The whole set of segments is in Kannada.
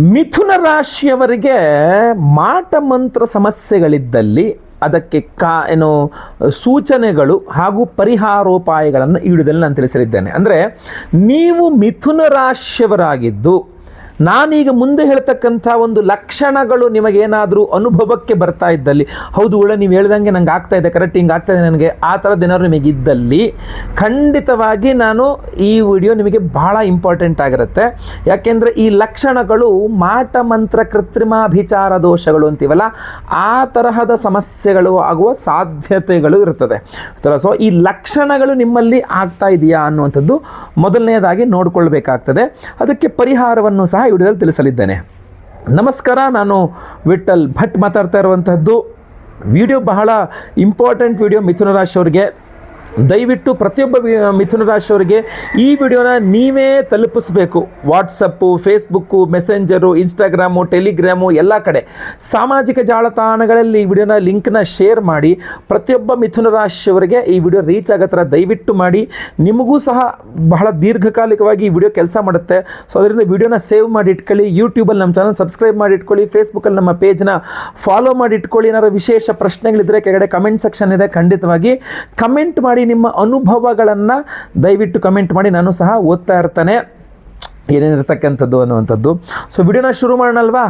ಮಿಥುನ ರಾಶಿಯವರಿಗೆ ಮಾಟ ಮಂತ್ರ ಸಮಸ್ಯೆಗಳಿದ್ದಲ್ಲಿ ಅದಕ್ಕೆ ಸೂಚನೆಗಳು ಹಾಗೂ ಪರಿಹಾರೋಪಾಯಗಳನ್ನು ಈ ವಿಡಿಯೋದಲ್ಲಿ ನಾನು ತಿಳಿಸಲಿದ್ದೇನೆ. ಅಂದರೆ ನೀವು ಮಿಥುನ ರಾಶಿಯವರಾಗಿದ್ದು ನಾನೀಗ ಮುಂದೆ ಹೇಳ್ತಕ್ಕಂಥ ಒಂದು ಲಕ್ಷಣಗಳು ನಿಮಗೇನಾದರೂ ಅನುಭವಕ್ಕೆ ಬರ್ತಾ ಇದ್ದಲ್ಲಿ, ಹೌದು ಒಳ್ಳೆ ನೀವು ಹೇಳ್ದಂಗೆ ನಂಗೆ ಆಗ್ತಾ ಇದೆ, ಕರೆಕ್ಟ್ ಹಿಂಗೆ ಆಗ್ತಾ ಇದೆ ನನಗೆ, ಆ ಥರದ್ದು ಏನಾದ್ರು ನಿಮಗಿದ್ದಲ್ಲಿ ಖಂಡಿತವಾಗಿ ನಾನು ಈ ವಿಡಿಯೋ ನಿಮಗೆ ಬಹಳ ಇಂಪಾರ್ಟೆಂಟ್ ಆಗಿರುತ್ತೆ. ಯಾಕೆಂದರೆ ಈ ಲಕ್ಷಣಗಳು ಮಾಟ ಮಂತ್ರ ಕೃತ್ರಿಮಾಭಿಚಾರ ದೋಷಗಳು ಅಂತೀವಲ್ಲ, ಆ ತರಹದ ಸಮಸ್ಯೆಗಳು ಆಗುವ ಸಾಧ್ಯತೆಗಳು ಇರ್ತದೆ. ಸೊ ಈ ಲಕ್ಷಣಗಳು ನಿಮ್ಮಲ್ಲಿ ಆಗ್ತಾ ಇದೆಯಾ ಅನ್ನುವಂಥದ್ದು ಮೊದಲನೆಯದಾಗಿ ನೋಡಿಕೊಳ್ಬೇಕಾಗ್ತದೆ. ಅದಕ್ಕೆ ಪರಿಹಾರವನ್ನು ಸಹ ವಿಡಿಯೋದಲ್ಲಿ ತಿಳಿಸಲಿದ್ದೇನೆ. ನಮಸ್ಕಾರ, ನಾನು ವಿಠಲ್ ಭಟ್ ಮಾತಾಡ್ತಾ ಇರುವಂತಹದ್ದು. ವಿಡಿಯೋ ಬಹಳ ಇಂಪಾರ್ಟೆಂಟ್ ವಿಡಿಯೋ ಮಿಥುನ ರಾಶಿಯವರಿಗೆ. ದಯವಿಟ್ಟು ಪ್ರತಿಯೊಬ್ಬ ಮಿಥುನ ರಾಶಿಯವರಿಗೆ ಈ ವಿಡಿಯೋನ ನೀವೇ ತಲುಪಿಸಬೇಕು. WhatsApp, Facebook, messenger, Instagram, Telegram ಎಲ್ಲ ಕಡೆ ಸಾಮಾಜಿಕ ಜಾಲತಾಣಗಳಲ್ಲಿ ಈ ವಿಡಿಯೋನ ಲಿಂಕ್ನ ಶೇರ್ ಮಾಡಿ ಪ್ರತಿಯೊಬ್ಬ ಮಿಥುನ ರಾಶಿಯವರಿಗೆ ಈ ವಿಡಿಯೋ ರೀಚ್ ಆಗೋ ಥರ ದಯವಿಟ್ಟು ಮಾಡಿ. ನಿಮಗೂ ಸಹ ಬಹಳ ದೀರ್ಘಕಾಲಿಕವಾಗಿ ಈ ವಿಡಿಯೋ ಕೆಲಸ ಮಾಡುತ್ತೆ. ಸೊ ಅದರಿಂದ ವಿಡಿಯೋನ ಸೇವ್ ಮಾಡಿ ಇಟ್ಕೊಳ್ಳಿ. ಯೂಟ್ಯೂಬಲ್ಲಿ ನಮ್ಮ ಚಾನಲ್ ಸಬ್ಸ್ಕ್ರೈಬ್ ಮಾಡಿ ಇಟ್ಕೊಳ್ಳಿ. ಫೇಸ್ಬುಕ್ಕಲ್ಲಿ ನಮ್ಮ ಪೇಜ್ನ ಫಾಲೋ ಮಾಡಿ ಇಟ್ಕೊಳ್ಳಿ. ಏನಾದ್ರು ವಿಶೇಷ ಪ್ರಶ್ನೆಗಳಿದ್ದರೆ ಕೆಳಗಡೆ ಕಮೆಂಟ್ ಸೆಕ್ಷನ್ ಇದೆ, ಖಂಡಿತವಾಗಿ ಕಮೆಂಟ್ ಮಾಡಿ. ನಿಮ್ಮ ಅನುಭವಗಳನ್ನು ದಯವಿಟ್ಟು ಕಮೆಂಟ್ ಮಾಡಿ, ನಾನು ಸಹ ಓದ್ತಾ ಇರ್ತೇನೆ ಏನೇನಿರ್ತಕ್ಕಂಥದ್ದು ಅನ್ನುವಂಥದ್ದು. ಸೊ ವಿಡಿಯೋನ ಶುರು ಮಾಡೋಣಲ್ವಾ.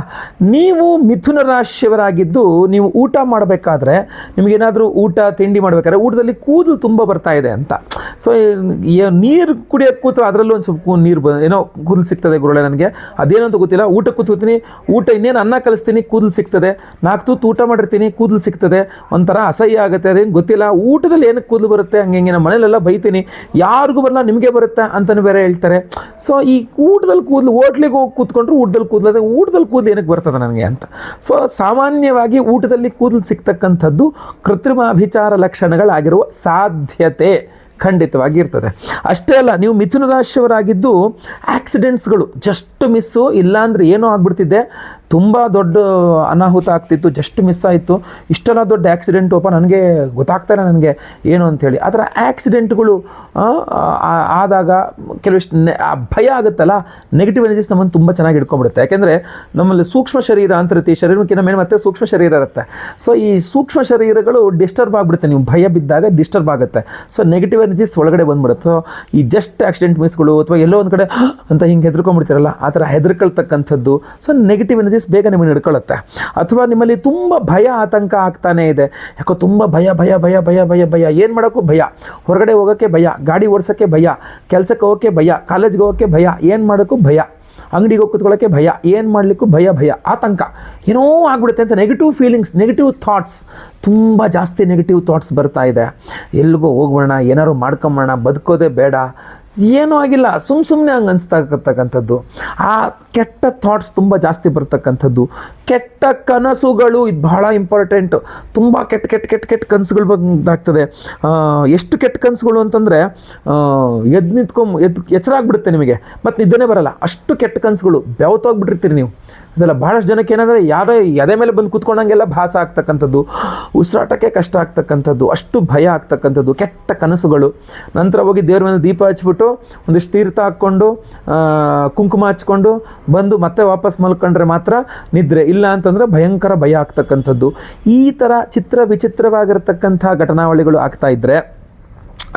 ನೀವು ಮಿಥುನ ರಾಶಿಯವರಾಗಿದ್ದು ನೀವು ಊಟ ಮಾಡಬೇಕಾದ್ರೆ, ನಿಮಗೇನಾದರೂ ಊಟ ತಿಂಡಿ ಮಾಡಬೇಕಾದ್ರೆ ಊಟದಲ್ಲಿ ಕೂದಲು ತುಂಬ ಬರ್ತಾ ಇದೆ ಅಂತ, ಸೊ ನೀರು ಕುಡಿಯೋಕ್ಕೆ ಕೂತು ಅದರಲ್ಲೂ ಒಂದು ಸ್ವಲ್ಪ ನೀರು ಏನೋ ಕೂದಲು ಸಿಗ್ತದೆ ಗುರುಳೆ, ನನಗೆ ಅದೇನೋ ಅಂತ ಗೊತ್ತಿಲ್ಲ. ಊಟ ಕೂತ್ಕೋತೀನಿ, ಊಟ ಇನ್ನೇನು ಅನ್ನ ಕಲಿಸ್ತೀನಿ, ಕೂದಲು ಸಿಗ್ತದೆ. 4 ತುತ್ತು ಊಟ ಮಾಡಿರ್ತೀನಿ, ಕೂದಲು ಸಿಗ್ತದೆ, ಒಂಥರ ಅಸಹ್ಯ ಆಗುತ್ತೆ, ಅದೇನು ಗೊತ್ತಿಲ್ಲ. ಊಟದಲ್ಲಿ ಏನಕ್ಕೆ ಕೂದಲು ಬರುತ್ತೆ, ಹಂಗೆ ನಮ್ಮ ಮನೇಲೆಲ್ಲ ಬೈತೀನಿ, ಯಾರಿಗೂ ಬರಲ್ಲ ನಿಮಗೆ ಬರುತ್ತೆ ಅಂತಲೂ ಬೇರೆ ಹೇಳ್ತಾರೆ. ಸೊ ಈ ಊಟದಲ್ಲಿ ಕೂದಲು, ಹೋಟ್ಲಿಗೆ ಹೋಗಿ ಕೂತ್ಕೊಂಡ್ರು ಊಟದಲ್ಲಿ ಕೂದಲು, ಅದೇ ಊಟದಲ್ಲಿ ಕೂದಲು ಏನಕ್ಕೆ ಬರ್ತದೆ ನನಗೆ ಅಂತ. ಸೊ ಸಾಮಾನ್ಯವಾಗಿ ಊಟದಲ್ಲಿ ಕೂದಲು ಸಿಗ್ತಕ್ಕಂಥದ್ದು ಕೃತ್ರಿಮಾಭಿಚಾರ ಲಕ್ಷಣಗಳಾಗಿರುವ ಸಾಧ್ಯತೆ ಖಂಡಿತವಾಗಿ ಇರ್ತದೆ. ಅಷ್ಟೇ ಅಲ್ಲ, ನೀವು ಮಿಥುನ ರಾಶಿಯವರಾಗಿದ್ದು ಆಕ್ಸಿಡೆಂಟ್ಸ್ಗಳು ಜಸ್ಟ್ ಮಿಸ್ಸು, ಇಲ್ಲಾಂದರೆ ಏನೋ ಆಗ್ಬಿಡ್ತಿದ್ದೆ, ತುಂಬ ದೊಡ್ಡ ಅನಾಹುತ ಆಗ್ತಿತ್ತು, ಜಸ್ಟ್ ಮಿಸ್ ಆಯಿತು, ಇಷ್ಟೆಲ್ಲ ದೊಡ್ಡ ಆ್ಯಕ್ಸಿಡೆಂಟು ಅಪ್ಪ ನನಗೆ ಗೊತ್ತಾಗ್ತಾಯಿಲ್ಲ ನನಗೆ ಏನು ಅಂಥೇಳಿ. ಆ ಥರ ಆ್ಯಕ್ಸಿಡೆಂಟ್ಗಳು ಆದಾಗ ಕೆಲವಿಷ್ಟು ಭಯ ಆಗುತ್ತಲ್ಲ, ನೆಗೆಟಿವ್ ಎನರ್ಜೀಸ್ ನಮ್ಮನ್ನು ತುಂಬ ಚೆನ್ನಾಗಿ ಹಿಡ್ಕೊಂಡ್ಬಿಡುತ್ತೆ. ಯಾಕೆಂದರೆ ನಮ್ಮಲ್ಲಿ ಸೂಕ್ಷ್ಮ ಶರೀರ ಅಂತ ಇರುತ್ತೆ, ಈ ಶರೀರಕ್ಕಿಂತ ಮೇಲೆ ಮತ್ತೆ ಸೂಕ್ಷ್ಮ ಶರೀರ ಇರುತ್ತೆ. ಸೊ ಈ ಸೂಕ್ಷ್ಮ ಶರೀರಗಳು ಡಿಸ್ಟರ್ಬ್ ಆಗಿಬಿಡುತ್ತೆ, ನೀವು ಭಯ ಬಿದ್ದಾಗ ಡಿಸ್ಟರ್ಬ್ ಆಗುತ್ತೆ. ಸೊ ನೆಗೆಟಿವ್ ಎನರ್ಜೀಸ್ ಒಳಗಡೆ ಬಂದ್ಬಿಡುತ್ತೆ. ಸೊ ಈ ಜಸ್ಟ್ ಆಕ್ಸಿಡೆಂಟ್ ಮಿಸ್ಗಳು ಅಥವಾ ಎಲ್ಲೋ ಒಂದು ಕಡೆ ಅಂತ ಹಿಂಗೆ ಹೆದರ್ಕೊಂಡ್ಬಿಡ್ತೀರಲ್ಲ, ಆ ಥರ ಹೆದರ್ಕೊಳ್ತಕ್ಕಂಥದ್ದು. ಸೊ ನೆಗೆಟಿವ್ ಎನರ್ಜೀಸ್ ಬೇಗ ನಿಮಗೆ ಹಿಡ್ಕೊಳ್ಳುತ್ತೆ. ಅಥವಾ ನಿಮ್ಮಲ್ಲಿ ತುಂಬ ಭಯ ಆತಂಕ ಆಗ್ತಾನೇ ಇದೆ, ಯಾಕೋ ತುಂಬ ಭಯ ಭಯ ಭಯ ಭಯ ಭಯ ಭಯ, ಏನು ಮಾಡೋಕ್ಕೂ ಭಯ, ಹೊರಗಡೆ ಹೋಗೋಕ್ಕೆ ಭಯ, ಗಾಡಿ ಓಡಿಸೋಕ್ಕೆ ಭಯ, ಕೆಲಸಕ್ಕೆ ಹೋಗೋಕ್ಕೆ ಭಯ, ಕಾಲೇಜ್ಗೆ ಹೋಗೋಕ್ಕೆ ಭಯ, ಏನು ಮಾಡೋಕ್ಕೂ ಭಯ, ಅಂಗಡಿಗೆ ಹೋಗಿ ಕೂತ್ಕೊಳ್ಳೋಕ್ಕೆ ಭಯ, ಏನು ಮಾಡಲಿಕ್ಕೂ ಭಯ ಭಯ ಆತಂಕ, ಏನೋ ಆಗ್ಬಿಡುತ್ತೆ ಅಂತ ನೆಗೆಟಿವ್ ಫೀಲಿಂಗ್ಸ್, ನೆಗೆಟಿವ್ ಥಾಟ್ಸ್, ತುಂಬ ಜಾಸ್ತಿ ನೆಗೆಟಿವ್ ಥಾಟ್ಸ್ ಬರ್ತಾ ಇದೆ. ಎಲ್ಲಿಗೋ ಹೋಗೋಣ, ಏನಾದ್ರು ಮಾಡ್ಕೊಂಬೋಣ, ಬದುಕೋದೇ ಬೇಡ, ಏನೂ ಆಗಿಲ್ಲ, ಸುಮ್ಮನೆ ಹಂಗೆ ಅನಿಸ್ತಕ್ಕಂಥದ್ದು. ಆ ಕೆಟ್ಟ ಥಾಟ್ಸ್ ತುಂಬ ಜಾಸ್ತಿ ಬರ್ತಕ್ಕಂಥದ್ದು. ಕೆಟ್ಟ ಕನಸುಗಳು, ಇದು ಬಹಳ ಇಂಪಾರ್ಟೆಂಟು. ತುಂಬ ಕೆಟ್ಟ ಕೆಟ್ಟ ಕೆಟ್ಟ ಕೆಟ್ಟ ಕನಸುಗಳು ಬಂದಾಗ್ತದೆ. ಎಷ್ಟು ಕೆಟ್ಟ ಕನಸುಗಳು ಅಂತಂದರೆ ಎಚ್ಚರ ಆಗಿಬಿಡುತ್ತೆ ನಿಮಗೆ, ಮತ್ತು ನಿದ್ದೆನೇ ಬರಲ್ಲ, ಅಷ್ಟು ಕೆಟ್ಟ ಕನಸುಗಳು, ಬೆವತೋಗ್ಬಿಟ್ಟಿರ್ತೀರಿ ನೀವು. ಅದೆಲ್ಲ ಭಾಳಷ್ಟು ಜನಕ್ಕೆ ಏನಂದರೆ ಯಾರೋ ಎದೆ ಮೇಲೆ ಬಂದು ಕೂತ್ಕೊಂಡಂಗೆಲ್ಲ ಭಾಸ ಆಗ್ತಕ್ಕಂಥದ್ದು, ಉಸಿರಾಟಕ್ಕೆ ಕಷ್ಟ ಆಗ್ತಕ್ಕಂಥದ್ದು, ಅಷ್ಟು ಭಯ ಆಗ್ತಕ್ಕಂಥದ್ದು, ಕೆಟ್ಟ ಕನಸುಗಳು. ನಂತರ ಹೋಗಿ ದೇವ್ರ ಮೇಲೆ ದೀಪ ಹಚ್ಬಿಟ್ಟು ಒಂದಿಷ್ಟು ತೀರ್ಥ ಹಾಕ್ಕೊಂಡು ಕುಂಕುಮ ಹಚ್ಕೊಂಡು ಬಂದು ಮತ್ತೆ ವಾಪಸ್ ಮಲ್ಕೊಂಡ್ರೆ ಮಾತ್ರ ನಿದ್ರೆ, ಇಲ್ಲ ಅಂತಂದರೆ ಭಯಂಕರ ಭಯ ಆಗ್ತಕ್ಕಂಥದ್ದು. ಈ ಥರ ವಿಚಿತ್ರವಾಗಿರ್ತಕ್ಕಂಥ ಘಟನಾವಳಿಗಳು ಆಗ್ತಾ ಇದ್ದರೆ,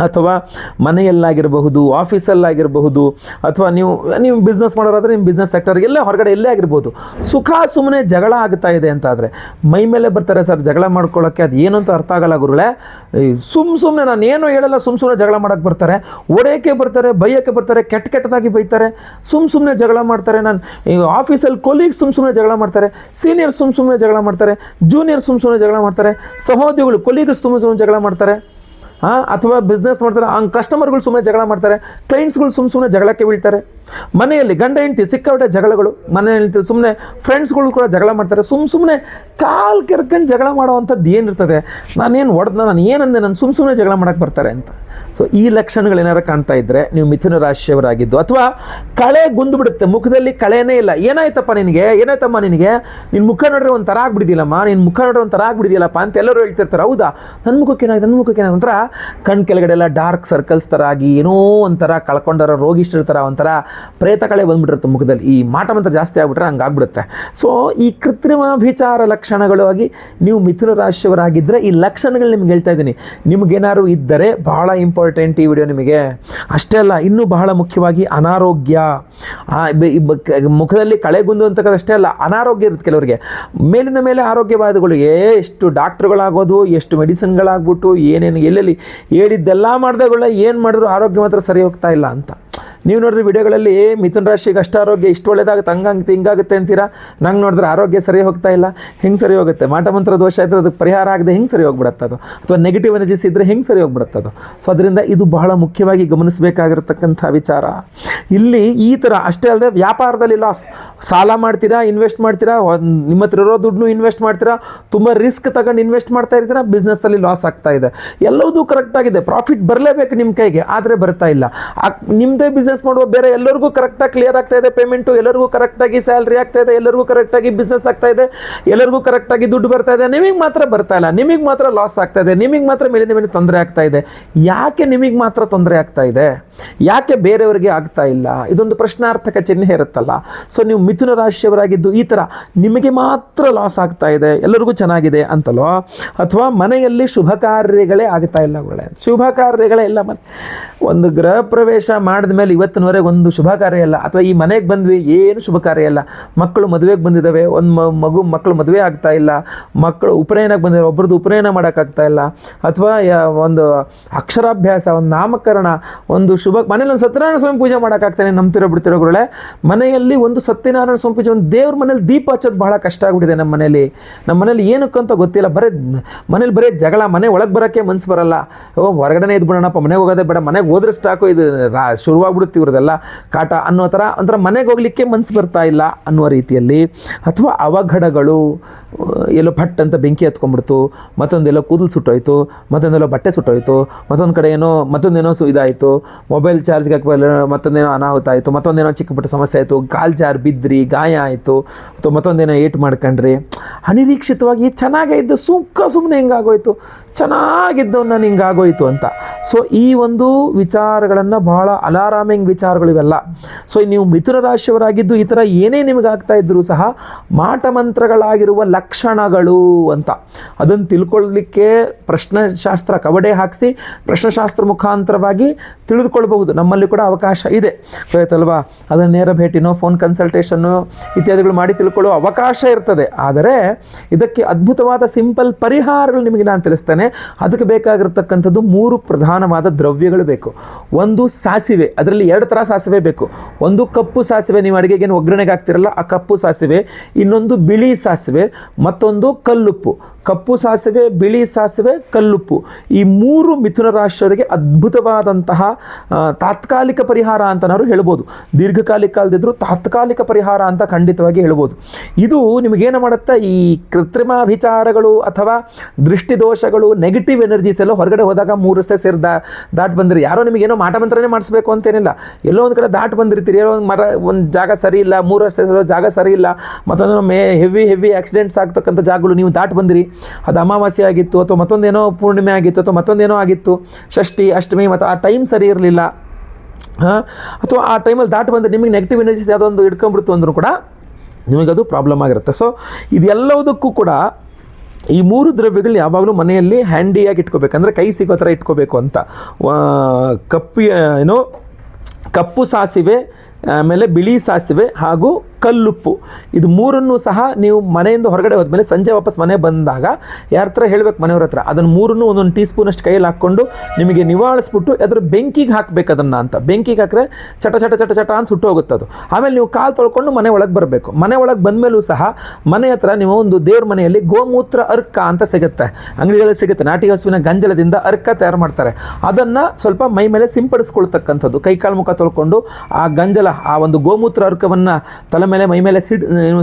ಅಥವಾ ಮನೆಯಲ್ಲಾಗಿರಬಹುದು, ಆಫೀಸಲ್ಲಾಗಿರಬಹುದು, ಅಥವಾ ನೀವು ಬಿಸ್ನೆಸ್ ಮಾಡೋರಾದರೆ ನಿಮ್ಮ ಬಿಸ್ನೆಸ್ ಸೆಕ್ಟರ್ ಎಲ್ಲೇ ಹೊರಗಡೆ ಎಲ್ಲೇ ಆಗಿರ್ಬೋದು, ಸುಖ ಸುಮ್ಮನೆ ಜಗಳ ಆಗ್ತಾ ಇದೆ ಅಂತಾದರೆ ಮೈ ಮೇಲೆ ಬರ್ತಾರೆ ಸರ್ ಜಗಳ ಮಾಡ್ಕೊಳ್ಳೋಕ್ಕೆ. ಅದು ಏನು ಅಂತ ಅರ್ಥ ಆಗಲ್ಲ ಗುರುಗಳೇ. ಸುಮ್ಮನೆ ನಾನು ಏನೋ ಹೇಳಲ್ಲ, ಸುಮ್ಮನೆ ಜಗಳ ಮಾಡೋಕ್ಕೆ ಬರ್ತಾರೆ, ಒಡೆಯೋಕ್ಕೆ ಬರ್ತಾರೆ, ಬೈಯೋಕ್ಕೆ ಬರ್ತಾರೆ, ಕೆಟ್ಟದಾಗಿ ಬೈತಾರೆ, ಸುಮ್ಮನೆ ಜಗಳ ಮಾಡ್ತಾರೆ. ನಾನು ಆಫೀಸಲ್ಲಿ ಕೊಲೀಗ್ಸ್ ಸುಮ್ಮನೆ ಜಗಳ ಮಾಡ್ತಾರೆ, ಸೀನಿಯರ್ಸ್ ಸುಮ್ಮನೆ ಜಗಳ ಮಾಡ್ತಾರೆ, ಜೂನಿಯರ್ಸ್ ಸುಮ್ಮನೆ ಜಗಳ ಮಾಡ್ತಾರೆ, ಸಹೋದ್ಯೋಗಿಗಳು ಕೊಲೀಗ್ಸ್ ಸುಮ್ಮನೆ ಜಗಳ ಮಾಡ್ತಾರೆ, ಅಥವಾ ಬಿಸ್ನೆಸ್ ಮಾಡ್ತಾರೆ, ಕಸ್ಟಮರ್ಗಳು ಸುಮ್ಮನೆ ಜಗಳ ಮಾಡ್ತಾರೆ, ಕ್ಲೈಂಟ್ಸ್ಗಳು ಸುಮ್ಮನೆ ಜಗಳಕ್ಕೆ ಬೀಳ್ತಾರೆ. ಮನೆಯಲ್ಲಿ ಗಂಡ ಹೆಂಡತಿ ಸಿಕ್ಕಾಬಿಟ್ಟೆ ಜಗಳಗಳು, ಮನೆಯಲ್ಲಿ ಸುಮ್ಮನೆ ಫ್ರೆಂಡ್ಸ್ಗಳು ಕೂಡ ಜಗಳ ಮಾಡ್ತಾರೆ, ಸುಮ್ಮನೆ ಕಾಲು ಕೆರ್ಕೊಂಡು ಜಗಳ ಮಾಡೋವಂಥದ್ದು ಏನಿರ್ತದೆ. ನಾನೇನು ನಾನು ಏನಂದೆ, ನಾನು ಸುಮ್ಮನೆ ಜಗಳ ಮಾಡೋಕ್ಕೆ ಬರ್ತಾರೆ ಅಂತ. ಸೊ ಈ ಲಕ್ಷಣಗಳೇನಾರು ಕಾಣ್ತಾ ಇದ್ದರೆ ನೀವು ಮಿಥುನ ರಾಶಿಯವರಾಗಿದ್ದು, ಅಥವಾ ಕಳೆ ಗುಂದು ಬಿಡುತ್ತೆ, ಮುಖದಲ್ಲಿ ಕಳೆನೇ ಇಲ್ಲ, ಏನಾಯ್ತಪ್ಪ ನಿನಗೆ, ಏನಾಯ್ತಮ್ಮ ನಿನಗೆ, ನಿನ್ನ ಮುಖ ನೋಡ್ರೆ ಒಂಥರ ಆಗ್ಬಿಡಿದಿಲ್ಲಮ್ಮ, ನಿನ್ನ ಮುಖ ನೋಡ್ರೆ ಒಂಥರ ಆಗ್ಬಿಡಿದಿಲ್ಲಪ್ಪ ಅಂತ ಎಲ್ಲರೂ ಹೇಳ್ತಿರ್ತಾರೆ. ಹೌದಾ, ನನ್ನ ಮುಖಕ್ಕೆ ಏನಾಗಿದೆ ಒಂಥರ ಕಣ್ಣು ಕೆಳಗಡೆ ಎಲ್ಲ ಡಾರ್ಕ್ ಸರ್ಕಲ್ಸ್ ಥರ ಆಗಿ, ಏನೋ ಒಂಥರ ಕಳ್ಕೊಂಡಾರ ರೋಗಿಷ್ಠರ ಥರ ಒಂಥರ ಪ್ರೇತಗಳೇ ಬಂದ್ಬಿಟ್ಟಿರುತ್ತೆ ಮುಖದಲ್ಲಿ. ಈ ಮಾಟ ಮಂತ್ರ ಜಾಸ್ತಿ ಆಗ್ಬಿಟ್ರೆ ಹಂಗಾಗ್ಬಿಡುತ್ತೆ. ಸೊ ಈ ಕೃತ್ರಿಮಾಭಿಚಾರ ಲಕ್ಷಣಗಳು ಆಗಿ ನೀವು ಮಿಥುನ ರಾಶಿಯವರಾಗಿದ್ದರೆ ಈ ಲಕ್ಷಣಗಳು ನಿಮ್ಗೆ ಹೇಳ್ತಾ ಇದ್ದೀನಿ. ನಿಮಗೇನಾದ್ರು ಇದ್ದರೆ ಬಹಳ ಇಂಪಾರ್ಟೆಂಟ್ ಈ ವಿಡಿಯೋ ನಿಮಗೆ. ಅಷ್ಟೇ ಅಲ್ಲ, ಇನ್ನೂ ಬಹಳ ಮುಖ್ಯವಾಗಿ ಅನಾರೋಗ್ಯ, ಮುಖದಲ್ಲಿ ಕಳೆಗುಂದು ಅಂತಕ್ಕಂಥಷ್ಟೇ ಅಲ್ಲ, ಅನಾರೋಗ್ಯ ಇರುತ್ತೆ ಕೆಲವರಿಗೆ. ಮೇಲಿಂದ ಮೇಲೆ ಆರೋಗ್ಯವಾದಗಳಿಗೆ ಎಷ್ಟು ಡಾಕ್ಟ್ರುಗಳಾಗೋದು, ಎಷ್ಟು ಮೆಡಿಸಿನ್ಗಳಾಗ್ಬಿಟ್ಟು ಏನೇನು ಎಲ್ಲೆಲ್ಲಿ ಹೇಳಿದ್ದೆಲ್ಲ ಮಾಡಿದಾಗಳ ಏನು ಮಾಡಿದ್ರು ಆರೋಗ್ಯ ಮಾತ್ರ ಸರಿ ಹೋಗ್ತಾ ಇಲ್ಲ ಅಂತ. ನೀವು ನೋಡಿದ್ರೆ ವಿಡಿಯೋಗಳಲ್ಲಿ ಮಿಥುನ ರಾಶಿಗೆ ಅಷ್ಟು ಆರೋಗ್ಯ ಇಷ್ಟು ಒಳ್ಳೇದಾಗುತ್ತೆ, ಹಂಗಾಗುತ್ತೆ ಹಿಂಗಾಗುತ್ತೆ ಅಂತೀರಾ. ನಂಗೆ ನೋಡಿದ್ರೆ ಆರೋಗ್ಯ ಸರಿ ಹೋಗ್ತಾ ಇಲ್ಲ, ಹೆಂಗೆ ಸರಿ ಹೋಗುತ್ತೆ? ಮಾಟಮಂತ್ರ ದೋಷ ಇದ್ದರೆ ಅದಕ್ಕೆ ಪರಿಹಾರ ಆಗದೆ ಹೆಂಗೆ ಸರಿ ಹೋಗ್ಬಿಡುತ್ತೆ ಅದು, ಅಥವಾ ನೆಗೆಟಿವ್ ಎನರ್ಜೀಸ್ ಇದ್ದರೆ ಹೆಂಗೆ ಸರಿ ಹೋಗ್ಬಿಡುತ್ತೆ ಅದು. ಸೊ ಅದರಿಂದ ಇದು ಬಹಳ ಮುಖ್ಯವಾಗಿ ಗಮನಿಸಬೇಕಾಗಿರ್ತಕ್ಕಂಥ ವಿಚಾರ. ಇಲ್ಲಿ ಈ ಥರ ಅಷ್ಟೇ ಅಲ್ಲದೆ ವ್ಯಾಪಾರದಲ್ಲಿ ಲಾಸ್, ಸಾಲ ಮಾಡ್ತೀರಾ, ಇನ್ವೆಸ್ಟ್ ಮಾಡ್ತೀರಾ, ನಿಮ್ಮ ಹತ್ರ ಇರೋ ದುಡ್ಡು ಇನ್ವೆಸ್ಟ್ ಮಾಡ್ತೀರಾ, ತುಂಬ ರಿಸ್ಕ್ ತಗೊಂಡು ಇನ್ವೆಸ್ಟ್ ಮಾಡ್ತಾ ಇರ್ತೀರಾ, ಬಿಸ್ನೆಸ್ಸಲ್ಲಿ ಲಾಸ್ ಆಗ್ತಾ ಇದೆ. ಎಲ್ಲವೂ ಕರೆಕ್ಟಾಗಿದೆ, ಪ್ರಾಫಿಟ್ ಬರಲೇಬೇಕು ನಿಮ್ಮ ಕೈಗೆ, ಆದರೆ ಬರ್ತಾ ಇಲ್ಲ. ನಿಮ್ಮದೇ ಬಿಸ್ನೆಸ್ ಮಾಡುವ ಬೇರೆ ಎಲ್ಲರಿಗೂ ಕರೆಕ್ಟಾಗಿ ಕ್ಲಿಯರ್ ಆಗ್ತಾ ಇದೆ ಪೇಮೆಂಟು, ಎಲ್ಲರಿಗೂ ಕರೆಕ್ಟಾಗಿ ಸ್ಯಾಲ್ರಿ ಆಗ್ತಾ ಇದೆ, ಎಲ್ಲರಿಗೂ ಕರೆಕ್ಟಾಗಿ ಬಿಸ್ನೆಸ್ ಆಗ್ತಾ ಇದೆ, ಎಲ್ಲರಿಗೂ ಕರೆಕ್ಟಾಗಿ ದುಡ್ಡು ಬರ್ತಾ ಇದೆ, ನಿಮಗೆ ಮಾತ್ರ ಬರ್ತಾ ಇಲ್ಲ, ನಿಮಗೆ ಮಾತ್ರ ಲಾಸ್ ಆಗ್ತಾ ಇದೆ, ನಿಮಗೆ ಮಾತ್ರ ಮೇಲಿಂದ ಮೇಲೆ ತೊಂದರೆ ಆಗ್ತಾ ಇದೆ. ಯಾಕೆ ನಿಮಗೆ ಮಾತ್ರ ತೊಂದರೆ ಆಗ್ತಾ ಇದೆ, ಯಾಕೆ ಬೇರೆಯವರಿಗೆ ಆಗ್ತಾ ಇಲ್ಲ? ಇದೊಂದು ಪ್ರಶ್ನಾರ್ಥಕ ಚಿಹ್ನೆ ಇರುತ್ತಲ್ಲ. ಸೊ ನೀವು ಮಿಥುನ ರಾಶಿಯವರಾಗಿದ್ದು ಈ ಥರ ನಿಮಗೆ ಮಾತ್ರ ಲಾಸ್ ಆಗ್ತಾ ಇದೆ, ಎಲ್ಲರಿಗೂ ಚೆನ್ನಾಗಿದೆ ಅಂತಲೋ, ಅಥವಾ ಮನೆಯಲ್ಲಿ ಶುಭ ಕಾರ್ಯಗಳೇ ಆಗ್ತಾ ಇಲ್ಲ, ಶುಭ ಕಾರ್ಯಗಳೇ ಇಲ್ಲ. ಒಂದು ಗೃಹ ಪ್ರವೇಶ ಮಾಡಿದ ಮೇಲೆ ಇವತ್ತಿನವರೆಗೆ ಒಂದು ಶುಭ ಕಾರ್ಯ ಇಲ್ಲ, ಅಥವಾ ಈ ಮನೆಗೆ ಬಂದ್ವಿ ಏನು ಶುಭ ಕಾರ್ಯ ಇಲ್ಲ. ಮಕ್ಕಳು ಮದುವೆಗೆ ಬಂದಿದ್ದಾವೆ, ಒಂದು ಮಕ್ಕಳು ಮದುವೆ ಆಗ್ತಾ ಇಲ್ಲ, ಮಕ್ಕಳು ಉಪನಯನಕ್ಕೆ ಬಂದಿದ್ದಾರೆ, ಒಬ್ಬರದ್ದು ಉಪನಯನ ಮಾಡೋಕ್ಕಾಗ್ತಾ ಇಲ್ಲ, ಅಥವಾ ಒಂದು ಅಕ್ಷರಾಭ್ಯಾಸ, ಒಂದು ನಾಮಕರಣ, ಒಂದು ಶುಭ ಮನೇಲಿ ಒಂದು ಸತ್ಯನಾರಾಯಣ ಸ್ವಾಮಿ ಪೂಜೆ ಮಾಡೋಕ್ಕಾಗ್ತಾನೆ, ನಂಬ್ತಿರೋ ಬಿಡ್ತಿರೋ ಗುರುಗಳೇ. ಮನೆಯಲ್ಲಿ ಒಂದು ಸತ್ಯನಾರಾಯಣ ಸ್ವಾಮಿ ಪೂಜೆ, ಒಂದು ದೇವ್ರ ಮನೇಲಿ ದೀಪ ಹಚ್ಚೋದು ಬಹಳ ಕಷ್ಟ ಆಗ್ಬಿಟ್ಟಿದೆ ನಮ್ಮ ಮನೇಲಿ ಏನಕ್ಕಂತ ಗೊತ್ತಿಲ್ಲ. ಮನೇಲಿ ಬರೀ ಜಗಳ, ಮನೆ ಒಳಗೆ ಬರೋಕ್ಕೆ ಮನ್ಸು ಬರಲ್ಲ. ಹೊರಗಡೆ ಇದ್ದು ಬಿಡೋಣಪ್ಪ, ಮನೆಗೆ ಹೋಗೋದೇ ಬೇಡ, ಮನೆಗೆ ಹೋದ್ರೆ ಸ್ಟಾಕು, ಇದು ಶುರುವಾಗ್ಬಿಡುತ್ತೆ ಇವ್ರದೆಲ್ಲ ಕಾಟ ಅನ್ನೋ ಥರ, ಒಂಥರ ಮನೆಗೆ ಹೋಗ್ಲಿಕ್ಕೆ ಮನ್ಸು ಬರ್ತಾ ಇಲ್ಲ ಅನ್ನುವ ರೀತಿಯಲ್ಲಿ. ಅಥವಾ ಅವಘಡಗಳು, ಎಲ್ಲೋ ಪಟ್ ಅಂತ ಬೆಂಕಿ ಹತ್ಕೊಂಡ್ಬಿಡ್ತು, ಮತ್ತೊಂದೆಲ್ಲೋ ಕೂದಲು ಸುಟ್ಟೋಯ್ತು, ಮತ್ತೊಂದೆಲ್ಲೋ ಬಟ್ಟೆ ಸುಟ್ಟೋಯ್ತು, ಮತ್ತೊಂದು ಕಡೆ ಮತ್ತೊಂದೇನೋ ಇದಾಯಿತು, ಮೊಬೈಲ್ ಚಾರ್ಜ್ಗೆ ಹಾಕಿ ಮತ್ತೊಂದೇನೋ ಅನಾಹುತ ಆಯಿತು, ಮತ್ತೊಂದೇನೋ ಚಿಕ್ಕ ಪುಟ್ಟ ಸಮಸ್ಯೆ ಆಯಿತು, ಕಾಲು ಜಾರ್ ಬಿದ್ರಿ, ಗಾಯ ಆಯಿತು, ಅಥವಾ ಮತ್ತೊಂದೇನೋ ಏಟು ಮಾಡ್ಕೊಂಡ್ರಿ. ಅನಿರೀಕ್ಷಿತವಾಗಿ ಚೆನ್ನಾಗೇ ಇದ್ದು ಸುಮ್ಮನೆ ಹಿಂಗಾಗೋಯ್ತು, ಚೆನ್ನಾಗಿದ್ದವನ್ನ ಹಿಂಗಾಗೋಯ್ತು ಅಂತ. ಸೊ ಈ ಒಂದು ವಿಚಾರಗಳನ್ನು ಬಹಳ ಅಲಾರಾಮಿಂಗ್ ವಿಚಾರಗಳು ಇವೆಲ್ಲ. ಸೊ ನೀವು ಮಿಥುನ ರಾಶಿಯವರಾಗಿದ್ದು ಈ ಥರ ಏನೇ ನಿಮಗೆ ಆಗ್ತಾ ಇದ್ರೂ ಸಹ ಮಾಟಮಂತ್ರಗಳಾಗಿರುವ ಲಕ್ಷಣಗಳು ಅಂತ ಅದನ್ನು ತಿಳ್ಕೊಳ್ಳಲಿಕ್ಕೆ ಪ್ರಶ್ನೆಶಾಸ್ತ್ರ ಕವಡೆ ಹಾಕಿಸಿ ಪ್ರಶ್ನೆಶಾಸ್ತ್ರ ಮುಖಾಂತರವಾಗಿ ತಿಳಿದುಕೊಳ್ಬಹುದು. ನಮ್ಮಲ್ಲಿ ಕೂಡ ಅವಕಾಶ ಇದೆ, ಗೊತ್ತಾಯ್ತಲ್ವಾ? ಅದನ್ನು ನೇರ ಭೇಟಿನೋ ಫೋನ್ ಕನ್ಸಲ್ಟೇಷನ್ನು ಇತ್ಯಾದಿಗಳು ಮಾಡಿ ತಿಳ್ಕೊಳ್ಳೋ ಅವಕಾಶ ಇರ್ತದೆ. ಆದರೆ ಇದಕ್ಕೆ ಅದ್ಭುತವಾದ ಸಿಂಪಲ್ ಪರಿಹಾರಗಳು ನಿಮಗೆ ನಾನು ತಿಳಿಸ್ತೇನೆ. ಅದಕ್ಕೆ ಬೇಕಾಗಿರ್ತಕ್ಕಂಥದ್ದು 3 ಪ್ರಧಾನವಾದ ದ್ರವ್ಯಗಳು ಬೇಕು. ಒಂದು ಸಾಸಿವೆ, ಅದರಲ್ಲಿ 2 ಥರ ಸಾಸಿವೆ ಬೇಕು. ಒಂದು ಕಪ್ಪು ಸಾಸಿವೆ, ನೀವು ಅಡುಗೆಗೇನು ಒಗ್ಗರಣೆಗೆ ಹಾಕ್ತಿರಲ್ಲ ಆ ಕಪ್ಪು ಸಾಸಿವೆ, ಇನ್ನೊಂದು ಬಿಳಿ ಸಾಸಿವೆ, ಮತ್ತೊಂದು ಕಲ್ಲುಪ್ಪು. ಕಪ್ಪು ಸಾಸಿವೆ, ಬಿಳಿ ಸಾಸಿವೆ, ಕಲ್ಲುಪ್ಪು, ಈ 3 ಮಿಥುನ ರಾಶಿಯವರಿಗೆ ಅದ್ಭುತವಾದಂತಹ ತಾತ್ಕಾಲಿಕ ಪರಿಹಾರ ಅಂತ ನಾವು ಹೇಳ್ಬೋದು. ದೀರ್ಘಕಾಲಿಕ ಅಲ್ಲದಿದ್ರೂ ತಾತ್ಕಾಲಿಕ ಪರಿಹಾರ ಅಂತ ಖಂಡಿತವಾಗಿ ಹೇಳ್ಬೋದು. ಇದು ನಿಮಗೇನು ಮಾಡುತ್ತಾ, ಈ ಕೃತ್ರಿಮಾಭಿಚಾರಗಳು ಅಥವಾ ದೃಷ್ಟಿದೋಷಗಳು, ನೆಗೆಟಿವ್ ಎನರ್ಜೀಸ್ ಎಲ್ಲ ಹೊರಗಡೆ ಹೋದಾಗ 3 ರಸ್ತೆ ಸೇರಿ ದಾಟ್ ಬಂದಿರಿ. ಯಾರೋ ನಿಮಗೇನೋ ಮಾಟಮಂತ್ರನೇ ಮಾಡಿಸ್ಬೇಕು ಅಂತೇನಿಲ್ಲ, ಎಲ್ಲೋ ಒಂದು ಕಡೆ ದಾಟ್ ಬಂದಿರ್ತೀರಿ, ಎಲ್ಲೋ ಒಂದು ಜಾಗ ಸರಿ ಇಲ್ಲ, 3 ರಸ್ತೆ ಜಾಗ ಸರಿ ಇಲ್ಲ, ಮತ್ತೊಂದು ಹೆವಿ ಆಕ್ಸಿಡೆಂಟ್ಸ್ ಆಗ್ತಕ್ಕಂಥ ಜಾಗಗಳು ನೀವು ದಾಟ್ ಬಂದಿರಿ. ಅದು ಅಮಾವಾಸ್ಯೆ ಆಗಿತ್ತು, ಅಥವಾ ಮತ್ತೊಂದೇನೋ ಪೂರ್ಣಿಮೆ ಆಗಿತ್ತು, ಅಥವಾ ಮತ್ತೊಂದೇನೋ ಆಗಿತ್ತು, ಷಷ್ಠಿ ಅಷ್ಟಮಿ, ಮತ್ತು ಆ ಟೈಮ್ ಸರಿ ಇರಲಿಲ್ಲ, ಅಥವಾ ಆ ಟೈಮಲ್ಲಿ ದಾಟ್ ಬಂದರೆ ನಿಮಗೆ ನೆಗೆಟಿವ್ ಎನರ್ಜೀಸ್ ಯಾವುದೋ ಒಂದು ಹಿಡ್ಕೊಂಡ್ಬಿಡ್ತು ಅಂದರೂ ಕೂಡ ನಿಮಗದು ಪ್ರಾಬ್ಲಮ್ ಆಗಿರುತ್ತೆ. ಸೊ ಇದೆಲ್ಲದಕ್ಕೂ ಕೂಡ ಈ 3 ದ್ರವ್ಯಗಳು ಯಾವಾಗಲೂ ಮನೆಯಲ್ಲಿ ಹ್ಯಾಂಡಿಯಾಗಿ ಇಟ್ಕೋಬೇಕಂದ್ರೆ ಕೈ ಸಿಗೋ ಥರ ಇಟ್ಕೋಬೇಕು ಅಂತ. ಕಪ್ಪು ಸಾಸಿವೆ, ಆಮೇಲೆ ಬಿಳಿ ಸಾಸಿವೆ ಹಾಗೂ ಕಲ್ಲುಪ್ಪು, ಇದು 3 ಸಹ ನೀವು ಮನೆಯಿಂದ ಹೊರಗಡೆ ಹೋದ್ಮೇಲೆ ಸಂಜೆ ವಾಪಸ್ ಮನೆ ಬಂದಾಗ ಯಾರ ಹತ್ರ ಹೇಳಬೇಕು, ಮನೆಯವ್ರ ಹತ್ರ ಅದನ್ನು 3 ಒಂದೊಂದು ಟೀ ಸ್ಪೂನಷ್ಟು ಕೈಯಲ್ಲಿ ಹಾಕ್ಕೊಂಡು ನಿಮಗೆ ನಿವಾಳಿಸ್ಬಿಟ್ಟು ಅದ್ರ ಬೆಂಕಿಗೆ ಹಾಕಬೇಕು ಅದನ್ನು ಅಂತ. ಬೆಂಕಿಗೆ ಹಾಕಿದ್ರೆ ಚಟ ಚಟ ಚಟ ಚಟ ಅಂತ ಸುಟ್ಟು ಹೋಗುತ್ತೆ ಅದು. ಆಮೇಲೆ ನೀವು ಕಾಲು ತೊಳ್ಕೊಂಡು ಮನೆ ಒಳಗೆ ಬರಬೇಕು. ಮನೆ ಒಳಗೆ ಬಂದಮೇಲೂ ಸಹ ಮನೆ ಹತ್ರ ನೀವು ಒಂದು ದೇವ್ರ ಮನೆಯಲ್ಲಿ ಗೋಮೂತ್ರ ಅರ್ಕ ಅಂತ ಸಿಗುತ್ತೆ, ಅಂಗಡಿಗಳಲ್ಲಿ ಸಿಗುತ್ತೆ. ನಾಟಿ ಹಸುವಿನ ಗಂಜಲದಿಂದ ಅರ್ಕ ತಯಾರು ಮಾಡ್ತಾರೆ. ಅದನ್ನು ಸ್ವಲ್ಪ ಮೈ ಮೇಲೆ ಸಿಂಪಡಿಸ್ಕೊಳ್ತಕ್ಕಂಥದ್ದು, ಕೈಕಾಲು ಮುಖ ತೊಳ್ಕೊಂಡು ಆ ಗಂಜಲ, ಆ ಒಂದು ಗೋಮೂತ್ರ ಅರ್ಕವನ್ನು ತಲೆ ಮೇಲೆ ಮೈ ಮೇಲೆ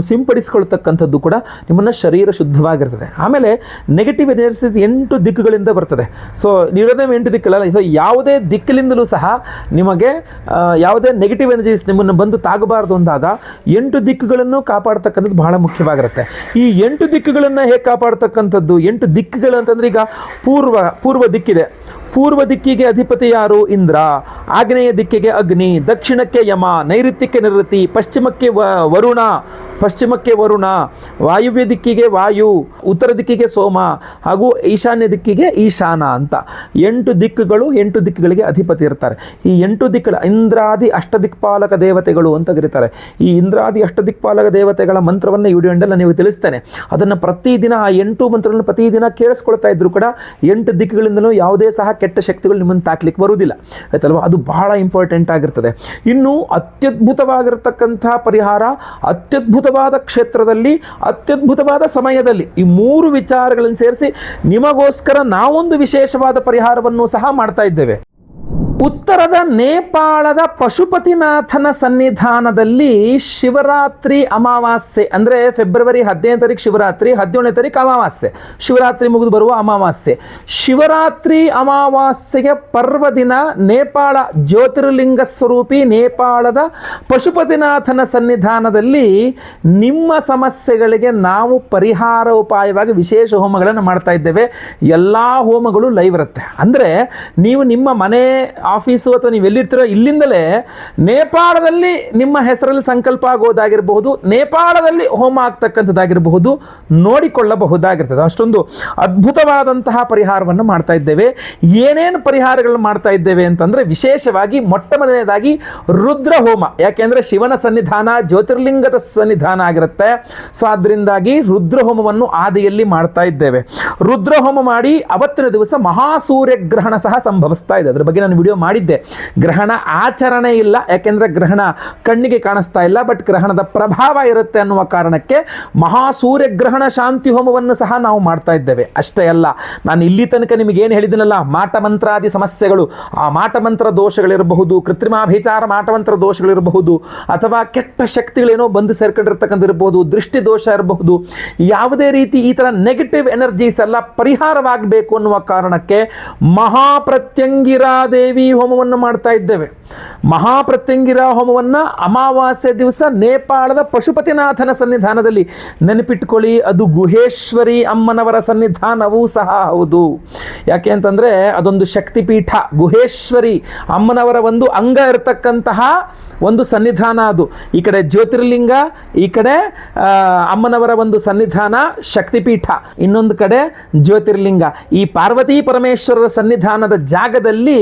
ಸಿಂಪಡಿಸ್ಕೊಳ್ತಕ್ಕಂಥದ್ದು ಕೂಡ ನಿಮ್ಮನ್ನು ಶರೀರ ಶುದ್ಧವಾಗಿರ್ತದೆ. ಆಮೇಲೆ ನೆಗೆಟಿವ್ ಎನರ್ಜಿ 8 ದಿಕ್ಕುಗಳಿಂದ ಬರ್ತದೆ. ಸೊ ನೀಡೋದೇ 8 ದಿಕ್ಕುಗಳಲ್ಲ. ಸೊ ಯಾವುದೇ ದಿಕ್ಕಿನಿಂದಲೂ ಸಹ ನಿಮಗೆ ಯಾವುದೇ ನೆಗೆಟಿವ್ ಎನರ್ಜೀಸ್ ನಿಮ್ಮನ್ನು ಬಂದು ತಾಗಬಾರ್ದು ಅಂದಾಗ 8 ದಿಕ್ಕುಗಳನ್ನು ಕಾಪಾಡ್ತಕ್ಕಂಥದ್ದು ಬಹಳ ಮುಖ್ಯವಾಗಿರುತ್ತೆ. ಈ 8 ದಿಕ್ಕುಗಳನ್ನು ಹೇಗೆ ಕಾಪಾಡ್ತಕ್ಕಂಥದ್ದು? 8 ದಿಕ್ಕುಗಳು ಅಂತಂದರೆ ಈಗ ಪೂರ್ವ ದಿಕ್ಕಿದೆ. ಪೂರ್ವ ದಿಕ್ಕಿಗೆ ಅಧಿಪತಿ ಯಾರು? ಇಂದ್ರ. ಆಗ್ನೇಯ ದಿಕ್ಕಿಗೆ ಅಗ್ನಿ, ದಕ್ಷಿಣಕ್ಕೆ ಯಮ, ನೈಋತ್ಯಕ್ಕೆ ನಿವೃತ್ತಿ, ಪಶ್ಚಿಮಕ್ಕೆ ವರುಣ, ವಾಯುವ್ಯ ದಿಕ್ಕಿಗೆ ವಾಯು, ಉತ್ತರ ದಿಕ್ಕಿಗೆ ಸೋಮ ಹಾಗೂ ಈಶಾನ್ಯ ದಿಕ್ಕಿಗೆ ಈಶಾನ ಅಂತ 8 ದಿಕ್ಕುಗಳು, 8 ದಿಕ್ಕುಗಳಿಗೆ ಅಧಿಪತಿ ಇರ್ತಾರೆ. ಈ 8 ದಿಕ್ಕುಗಳ ಇಂದ್ರಾದಿ ಅಷ್ಟದಿಕ್ಪಾಲಕ ದೇವತೆಗಳು ಅಂತ ಕರೀತಾರೆ. ಈ ಇಂದ್ರಾದಿ ಅಷ್ಟದಿಕ್ಪಾಲಕ ದೇವತೆಗಳ ಮಂತ್ರವನ್ನು ಈ ವಿಡಿಯೋದಲ್ಲಿ ನೀವು ತಿಳಿಸ್ತೇನೆ. ಅದನ್ನು ಪ್ರತಿದಿನ ಆ 8 ಮಂತ್ರಗಳನ್ನು ಪ್ರತಿದಿನ ಕೇಳಿಸ್ಕೊಳ್ತಾ ಇದ್ರು ಕೂಡ 8 ದಿಕ್ಕುಗಳಿಂದಲೂ ಯಾವುದೇ ಸಹ ಕೆಟ್ಟ ಶಕ್ತಿಗಳು ನಿಮ್ಮನ್ನು ತಾಕ್ಲಿಕ್ಕೆ ಬರುವುದಿಲ್ಲ, ಆಯ್ತಲ್ವಾ? ಅದು ಬಹಳ ಇಂಪಾರ್ಟೆಂಟ್ ಆಗಿರ್ತದೆ. ಇನ್ನು ಅತ್ಯದ್ಭುತವಾಗಿರತಕ್ಕಂತಹ ಪರಿಹಾರ, ಅತ್ಯದ್ಭುತವಾದ ಕ್ಷೇತ್ರದಲ್ಲಿ, ಅತ್ಯದ್ಭುತವಾದ ಸಮಯದಲ್ಲಿ, ಈ 3 ವಿಚಾರಗಳನ್ನು ಸೇರಿಸಿ ನಿಮಗೋಸ್ಕರ ನಾವೊಂದು ವಿಶೇಷವಾದ ಪರಿಹಾರವನ್ನು ಸಹ ಮಾಡ್ತಾ ಇದ್ದೇವೆ. ಉತ್ತರದ ನೇಪಾಳದ ಪಶುಪತಿನಾಥನ ಸನ್ನಿಧಾನದಲ್ಲಿ ಶಿವರಾತ್ರಿ ಅಮಾವಾಸ್ಯೆ, ಅಂದರೆ ಫೆಬ್ರವರಿ 15ನೇ ತಾರೀಕು ಶಿವರಾತ್ರಿ, 17ನೇ ತಾರೀಕು ಅಮಾವಾಸ್ಯೆ, ಶಿವರಾತ್ರಿ ಮುಗಿದು ಬರುವ ಅಮಾವಾಸ್ಯೆ. ಶಿವರಾತ್ರಿ ಅಮಾವಾಸ್ಯೆಗೆ ಪರ್ವದಿನ ನೇಪಾಳ ಜ್ಯೋತಿರ್ಲಿಂಗ ಸ್ವರೂಪಿ ನೇಪಾಳದ ಪಶುಪತಿನಾಥನ ಸನ್ನಿಧಾನದಲ್ಲಿ ನಿಮ್ಮ ಸಮಸ್ಯೆಗಳಿಗೆ ನಾವು ಪರಿಹಾರ ಉಪಾಯವಾಗಿ ವಿಶೇಷ ಹೋಮಗಳನ್ನು ಮಾಡ್ತಾ ಇದ್ದೇವೆ. ಎಲ್ಲ ಹೋಮಗಳು ಲೈವ್ ಇರುತ್ತೆ. ಅಂದರೆ ನೀವು ನಿಮ್ಮ ಮನೆ, ಆಫೀಸು ಅಥವಾ ನೀವು ಎಲ್ಲಿರ್ತೀರೋ ಇಲ್ಲಿಂದಲೇ ನೇಪಾಳದಲ್ಲಿ ನಿಮ್ಮ ಹೆಸರಲ್ಲಿ ಸಂಕಲ್ಪ ಆಗೋದಾಗಿರಬಹುದು, ನೇಪಾಳದಲ್ಲಿ ಹೋಮ ಆಗ್ತಕ್ಕಂಥದ್ದಾಗಿರಬಹುದು, ನೋಡಿಕೊಳ್ಳಬಹುದಾಗಿರ್ತದೆ. ಅಷ್ಟೊಂದು ಅದ್ಭುತವಾದಂತಹ ಪರಿಹಾರವನ್ನು ಮಾಡ್ತಾ ಇದ್ದೇವೆ. ಏನೇನು ಪರಿಹಾರಗಳನ್ನು ಮಾಡ್ತಾ ಇದ್ದೇವೆ ಅಂತಂದರೆ, ವಿಶೇಷವಾಗಿ ಮೊಟ್ಟ ಮೊದಲನೇದಾಗಿ ರುದ್ರ ಹೋಮ. ಯಾಕೆಂದರೆ ಶಿವನ ಸನ್ನಿಧಾನ ಜ್ಯೋತಿರ್ಲಿಂಗದ ಸನ್ನಿಧಾನ ಆಗಿರುತ್ತೆ. ಸೊ ಅದರಿಂದಾಗಿ ರುದ್ರ ಹೋಮವನ್ನು ಆದಿಯಲ್ಲಿ ಮಾಡ್ತಾ ಇದ್ದೇವೆ. ರುದ್ರ ಹೋಮ ಮಾಡಿ ಅವತ್ತಿನ ದಿವಸ ಮಹಾಸೂರ್ಯ ಗ್ರಹಣ ಸಹ ಸಂಭವಿಸ್ತಾ ಇದೆ. ಅದರ ಬಗ್ಗೆ ನಾನು ವಿಡಿಯೋ ಮಾಡಿದ್ದೆ. ಗ್ರಹಣ ಆಚರಣೆ ಇಲ್ಲ, ಯಾಕೆಂದ್ರೆ ಗ್ರಹಣ ಕಣ್ಣಿಗೆ ಕಾಣಿಸ್ತಾ ಇಲ್ಲ, ಬಟ್ ಗ್ರಹಣದ ಪ್ರಭಾವ ಇರುತ್ತೆ ಅನ್ನುವ ಕಾರಣಕ್ಕೆ ಮಹಾಸೂರ್ಯ ಗ್ರಹಣ ಶಾಂತಿ ಹೋಮವನ್ನು ಸಹ ನಾವು ಮಾಡ್ತಾ ಇದ್ದೇವೆ. ಅಷ್ಟೇ ಅಲ್ಲ, ನಾನು ಇಲ್ಲಿ ತನಕ ನಿಮಗೆ ಏನು ಹೇಳಿದ್ದೀನಲ್ಲ, ಮಾಟಮಂತ್ರಾದಿ ಸಮಸ್ಯೆಗಳು, ಆ ಮಾಟಮಂತ್ರ ದೋಷಗಳಿರಬಹುದು, ಕೃತ್ರಿಮಾಭಿಚಾರ ಮಾಟಮಂತ್ರ ದೋಷಗಳಿರಬಹುದು, ಅಥವಾ ಕೆಟ್ಟ ಶಕ್ತಿಗಳೇನೋ ಬಂದು ಸೇರ್ಕೊಂಡಿರ್ತಕ್ಕಂಥಿರಬಹುದು, ದೃಷ್ಟಿ ದೋಷ ಇರಬಹುದು, ಯಾವುದೇ ರೀತಿ ಈ ಥರ ನೆಗೆಟಿವ್ ಎನರ್ಜೀಸ್ ಎಲ್ಲ ಪರಿಹಾರವಾಗಬೇಕು ಅನ್ನುವ ಕಾರಣಕ್ಕೆ ಮಹಾಪ್ರತ್ಯಂಗಿರಾ ದೇವಿ ಹೋಮವನ್ನು ಮಾಡ್ತಾ ಇದ್ದೇವೆ. ಮಹಾಪ್ರತ್ಯಂಗಿರಾ ಹೋಮವನ್ನು ಅಮಾವಾಸ್ಯೆ ದಿವಸ ನೇಪಾಳದ ಪಶುಪತಿನಾಥನ ಸನ್ನಿಧಾನದಲ್ಲಿ, ನೆನಪಿಟ್ಕೊಳ್ಳಿ, ಅದು ಗುಹೇಶ್ವರಿ ಅಮ್ಮನವರ ಸನ್ನಿಧಾನವೂ ಸಹ ಹೌದು. ಯಾಕೆ ಅಂತಂದರೆ ಅದೊಂದು ಶಕ್ತಿಪೀಠ, ಗುಹೇಶ್ವರಿ ಅಮ್ಮನವರ ಒಂದು ಅಂಗ ಇರತಕ್ಕಂತಹ ಒಂದು ಸನ್ನಿಧಾನ ಅದು. ಈ ಕಡೆ ಜ್ಯೋತಿರ್ಲಿಂಗ, ಈ ಕಡೆ ಅಮ್ಮನವರ ಒಂದು ಸನ್ನಿಧಾನ ಶಕ್ತಿಪೀಠ, ಇನ್ನೊಂದು ಕಡೆ ಜ್ಯೋತಿರ್ಲಿಂಗ. ಈ ಪಾರ್ವತಿ ಪರಮೇಶ್ವರರ ಸನ್ನಿಧಾನದ ಜಾಗದಲ್ಲಿ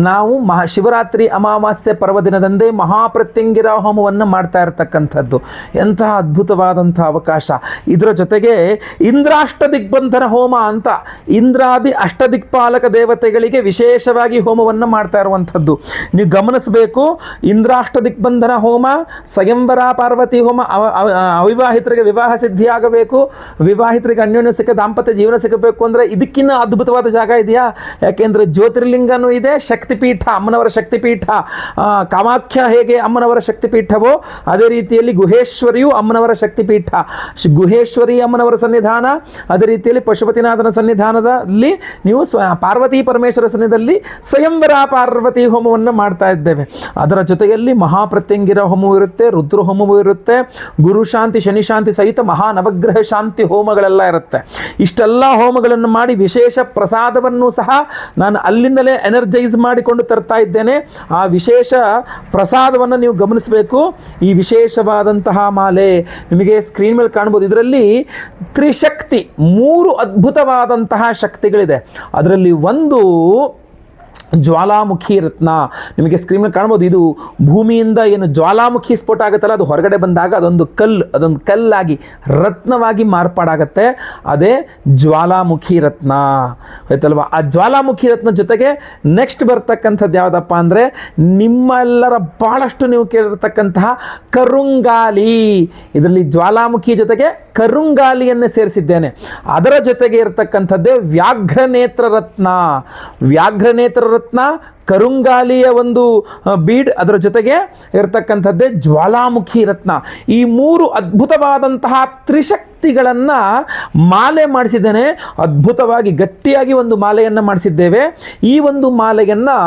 ನಾವು ಶಿವರಾತ್ರಿ ಅಮಾವಾಸ್ಯೆ ಪರ್ವದಿನದಂದೇ ಮಹಾಪ್ರತ್ಯಂಗಿರ ಹೋಮವನ್ನು ಮಾಡ್ತಾ ಇರತಕ್ಕಂಥದ್ದು. ಎಂತಹ ಅದ್ಭುತವಾದಂತಹ ಅವಕಾಶ. ಇದರ ಜೊತೆಗೆ ಇಂದ್ರಾಷ್ಟ ದಿಗ್ಬಂಧನ ಹೋಮ ಅಂತ, ಇಂದ್ರಾದಿ ಅಷ್ಟದಿಕ್ಪಾಲಕ ದೇವತೆಗಳಿಗೆ ವಿಶೇಷವಾಗಿ ಹೋಮವನ್ನು ಮಾಡ್ತಾ ಇರುವಂಥದ್ದು. ನೀವು ಗಮನಿಸಬೇಕು, ಇಂದ್ರಾಷ್ಟ ದಿಗ್ಬಂಧನ ಹೋಮ, ಸ್ವಯಂವರ ಪಾರ್ವತಿ ಹೋಮ, ಅವಿವಾಹಿತರಿಗೆ ವಿವಾಹ ಸಿದ್ಧಿಯಾಗಬೇಕು, ವಿವಾಹಿತರಿಗೆ ಅನ್ಯೋನ್ಯ ಸಿಕ್ಕ ದಾಂಪತ್ಯ ಜೀವನ ಸಿಗಬೇಕು ಅಂದರೆ ಇದಕ್ಕಿನ್ನ ಅದ್ಭುತವಾದ ಜಾಗ ಇದೆಯಾ? ಯಾಕೆಂದರೆ ಜ್ಯೋತಿರ್ಲಿಂಗನೂ ಇದೆ, ಶಕ್ತಿಪೀಠ ಅಮ್ಮನವರ ಶಕ್ತಿಪೀಠ, ಕಾಮಾಖ್ಯ ಹೇಗೆ ಅಮ್ಮನವರ ಶಕ್ತಿಪೀಠವೋ ಅದೇ ರೀತಿಯಲ್ಲಿ ಗುಹೇಶ್ವರಿಯು ಅಮ್ಮನವರ ಶಕ್ತಿಪೀಠ. ಗುಹೇಶ್ವರಿ ಅಮ್ಮನವರ ಸನ್ನಿಧಾನ, ಅದೇ ರೀತಿಯಲ್ಲಿ ಪಶುಪತಿನಾಥನ ಸನ್ನಿಧಾನದಲ್ಲಿ ನೀವು ಪಾರ್ವತಿ ಪರಮೇಶ್ವರ ಸನ್ನಿಧಾನದಲ್ಲಿ ಸ್ವಯಂವರ ಪಾರ್ವತಿ ಹೋಮವನ್ನು ಮಾಡ್ತಾ ಇದ್ದೇವೆ. ಅದರ ಜೊತೆಯಲ್ಲಿ ಮಹಾಪ್ರತ್ಯಂಗಿರ ಹೋಮವೂ ಇರುತ್ತೆ, ರುದ್ರ ಹೋಮವೂ ಇರುತ್ತೆ, ಗುರು ಶಾಂತಿ ಶನಿ ಶಾಂತಿ ಸಹಿತ ಮಹಾನವಗ್ರಹ ಶಾಂತಿ ಹೋಮಗಳೆಲ್ಲ ಇರುತ್ತೆ. ಇಷ್ಟೆಲ್ಲ ಹೋಮಗಳನ್ನು ಮಾಡಿ ವಿಶೇಷ ಪ್ರಸಾದವನ್ನು ಸಹ ನಾನು ಅಲ್ಲಿಂದಲೇ ಎನರ್ಜೈಸ್ ಮಾಡಿಕೊಂಡು ತರ್ತಾ ಇದ್ದೇನೆ. ಆ ವಿಶೇಷ ಪ್ರಸಾದವನ್ನು ನೀವು ಗಮನಿಸಬೇಕು. ಈ ವಿಶೇಷವಾದಂತಹ ಮಾಲೆ ನಿಮಗೆ ಸ್ಕ್ರೀನ್ ಮೇಲೆ ಕಾಣ್ಬೋದು. ಇದರಲ್ಲಿ ತ್ರಿಶಕ್ತಿ, 3 ಅದ್ಭುತವಾದಂತಹ ಶಕ್ತಿಗಳಿದೆ. ಅದರಲ್ಲಿ ಒಂದು ಜ್ವಾಲಾಮುಖಿ ರತ್ನ, ನಿಮಗೆ ಸ್ಕ್ರೀನ್ ಮೇಲೆ ಕಾಣ್ಬೋದು. ಇದು ಭೂಮಿಯಿಂದ ಏನು ಜ್ವಾಲಾಮುಖಿ ಸ್ಫೋಟ ಆಗುತ್ತಲ್ಲ, ಅದು ಹೊರಗಡೆ ಬಂದಾಗ ಅದೊಂದು ಕಲ್ಲಾಗಿ ರತ್ನವಾಗಿ ಮಾರ್ಪಾಡಾಗತ್ತೆ. ಅದೇ ಜ್ವಾಲಾಮುಖಿ ರತ್ನ, ಆಯ್ತಲ್ವಾ? ಆ ಜ್ವಾಲಾಮುಖಿ ರತ್ನ ಜೊತೆಗೆ ನೆಕ್ಸ್ಟ್ ಬರ್ತಕ್ಕಂಥದ್ದು ಯಾವುದಪ್ಪ ಅಂದರೆ, ನಿಮ್ಮೆಲ್ಲರ ಬಹಳಷ್ಟು ನೀವು ಕೇಳಿರ್ತಕ್ಕಂತಹ ಕರುಂಗಾಲಿ. ಇದರಲ್ಲಿ ಜ್ವಾಲಾಮುಖಿ ಜೊತೆಗೆ ಕರುಂಗಾಲಿಯನ್ನೇ ಸೇರಿಸಿದ್ದೇನೆ. ಅದರ ಜೊತೆಗೆ ಇರತಕ್ಕಂಥದ್ದೇ ವ್ಯಾಘ್ರನೇತ್ರ ರತ್ನ. ವ್ಯಾಘ್ರನೇತ್ರ ರತ್ನ, ಕರುಂಗಾಲಿಯ ಒಂದು ಬೀಡ್, ಅದರ ಜೊತೆಗೆ ಇರತಕ್ಕಂಥದ್ದೇ ಜ್ವಾಲಾಮುಖಿ ರತ್ನ. ಈ 3 ಅದ್ಭುತವಾದಂತಹ ತ್ರಿಶಕ್ತಿಗಳನ್ನು ಮಾಲೆ ಮಾಡಿಸಿದ್ದೇನೆ. ಅದ್ಭುತವಾಗಿ ಗಟ್ಟಿಯಾಗಿ ಒಂದು ಮಾಲೆಯನ್ನು ಮಾಡಿಸಿದ್ದೇವೆ. ಈ ಒಂದು ಮಾಲೆಯನ್ನು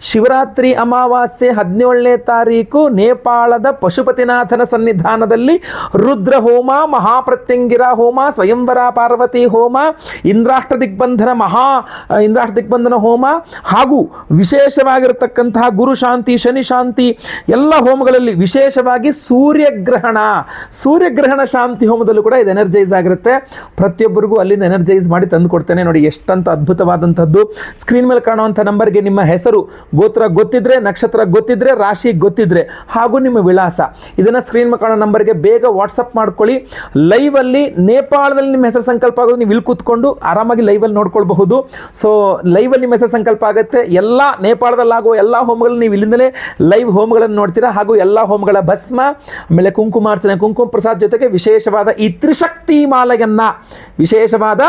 ಶಿವರಾತ್ರಿ ಅಮಾವಾಸ್ಯೆ 17ನೇ ತಾರೀಕು ನೇಪಾಳದ ಪಶುಪತಿನಾಥನ ಸನ್ನಿಧಾನದಲ್ಲಿ ರುದ್ರ ಹೋಮ, ಮಹಾಪ್ರತ್ಯಂಗಿರ ಹೋಮ, ಸ್ವಯಂವರ ಪಾರ್ವತಿ ಹೋಮ, ಇಂದ್ರಾಷ್ಟ್ರ ದಿಗ್ಬಂಧನ ಹೋಮ ಹಾಗೂ ವಿಶೇಷವಾಗಿರತಕ್ಕಂತಹ ಗುರು ಶಾಂತಿ, ಶನಿ ಶಾಂತಿ ಎಲ್ಲ ಹೋಮಗಳಲ್ಲಿ ವಿಶೇಷವಾಗಿ ಸೂರ್ಯಗ್ರಹಣ ಶಾಂತಿ ಹೋಮದಲ್ಲೂ ಕೂಡ ಇದು ಎನರ್ಜೈಸ್ ಆಗಿರುತ್ತೆ. ಪ್ರತಿಯೊಬ್ಬರಿಗೂ ಅಲ್ಲಿಂದ ಎನರ್ಜೈಸ್ ಮಾಡಿ ತಂದು ಕೊಡ್ತೇನೆ. ನೋಡಿ ಎಷ್ಟಂತ ಅದ್ಭುತವಾದಂಥದ್ದು. ಸ್ಕ್ರೀನ್ ಮೇಲೆ ಕಾಣುವಂಥ ನಂಬರ್ಗೆ ನಿಮ್ಮ ಹೆಸರು, ಗೋತ್ರ ಗೊತ್ತಿದ್ರೆ, ನಕ್ಷತ್ರ ಗೊತ್ತಿದ್ರೆ, ರಾಶಿ ಗೊತ್ತಿದ್ರೆ ಹಾಗೂ ನಿಮ್ಮ ವಿಳಾಸ ಇದನ್ನು ಸ್ಕ್ರೀನ್ ಮೇಲೆ ಕಾಣೋ ನಂಬರ್ಗೆ ಬೇಗ ವಾಟ್ಸಪ್ ಮಾಡ್ಕೊಳ್ಳಿ. ಲೈವಲ್ಲಿ ನೇಪಾಳದಲ್ಲಿ ನಿಮ್ಮ ಹೆಸರು ಸಂಕಲ್ಪ ಆಗೋದು, ನೀವು ಇಲ್ಲಿ ಕೂತ್ಕೊಂಡು ಆರಾಮಾಗಿ ಲೈವಲ್ಲಿ ನೋಡ್ಕೊಳ್ಬಹುದು. ಸೊ ಲೈವಲ್ಲಿ ನಿಮ್ಮ ಹೆಸರು ಸಂಕಲ್ಪ ಆಗುತ್ತೆ. ಎಲ್ಲ ನೇಪಾಳದಲ್ಲಾಗುವ ಎಲ್ಲ ಹೋಮಗಳನ್ನು ನೀವು ಇಲ್ಲಿಂದಲೇ ಲೈವ್ ಹೋಮಗಳನ್ನು ನೋಡ್ತೀರಾ. ಹಾಗೂ ಎಲ್ಲ ಹೋಮಗಳ ಭಸ್ಮ, ಆಮೇಲೆ ಕುಂಕುಮಾರ್ಚನೆ, ಕುಂಕುಮ ಪ್ರಸಾದ್ ಜೊತೆಗೆ ವಿಶೇಷವಾದ ಈ ತ್ರಿಶಕ್ತಿ ಮಾಲೆಯನ್ನ, ವಿಶೇಷವಾದ